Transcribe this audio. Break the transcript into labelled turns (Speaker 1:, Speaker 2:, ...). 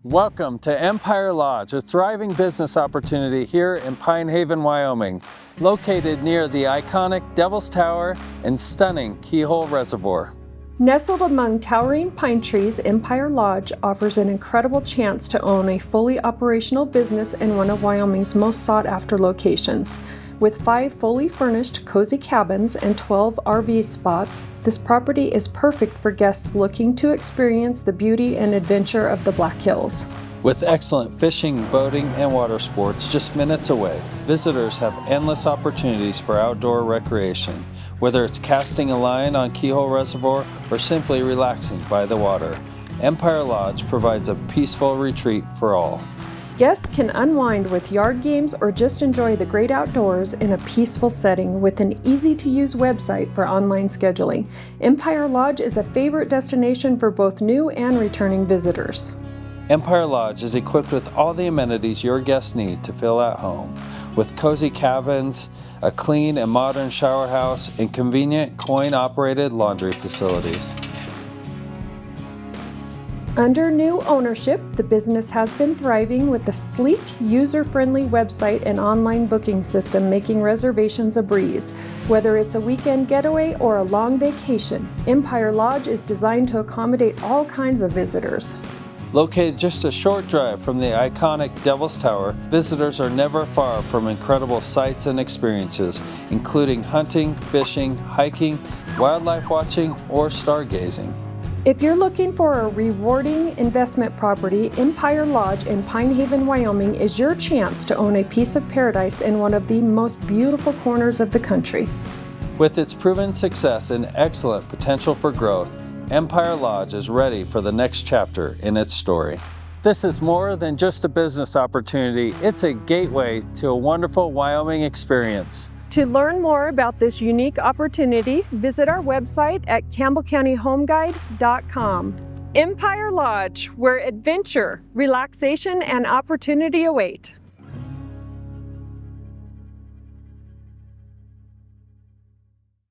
Speaker 1: Welcome to Empire Lodge, a thriving business opportunity here in Pine Haven, Wyoming, located near the iconic Devil's Tower and stunning Keyhole Reservoir.
Speaker 2: Nestled among towering pine trees, Empire Lodge offers an incredible chance to own a fully operational business in one of Wyoming's most sought-after locations. With 5 fully furnished cozy cabins and 12 RV spots, this property is perfect for guests looking to experience the beauty and adventure of the Black Hills.
Speaker 1: With excellent fishing, boating, and water sports just minutes away, visitors have endless opportunities for outdoor recreation, whether it's casting a line on Keyhole Reservoir or simply relaxing by the water. Empire Lodge provides a peaceful retreat for all.
Speaker 2: Guests can unwind with yard games or just enjoy the great outdoors in a peaceful setting with an easy-to-use website for online scheduling. Empire Lodge is a favorite destination for both new and returning visitors.
Speaker 1: Empire Lodge is equipped with all the amenities your guests need to feel at home, with cozy cabins, a clean and modern shower house, and convenient coin-operated laundry facilities.
Speaker 2: Under new ownership, the business has been thriving with a sleek, user-friendly website and online booking system making reservations a breeze. Whether it's a weekend getaway or a long vacation, Empire Lodge is designed to accommodate all kinds of visitors.
Speaker 1: Located just a short drive from the iconic Devil's Tower, visitors are never far from incredible sights and experiences, including hunting, fishing, hiking, wildlife watching, or stargazing.
Speaker 2: If you're looking for a rewarding investment property, Empire Lodge in Pine Haven, Wyoming is your chance to own a piece of paradise in one of the most beautiful corners of the country.
Speaker 1: With its proven success and excellent potential for growth, Empire Lodge is ready for the next chapter in its story. This is more than just a business opportunity, it's a gateway to a wonderful Wyoming experience.
Speaker 2: To learn more about this unique opportunity, visit our website at CampbellCountyHomeGuide.com. Empire Lodge, where adventure, relaxation, and opportunity await.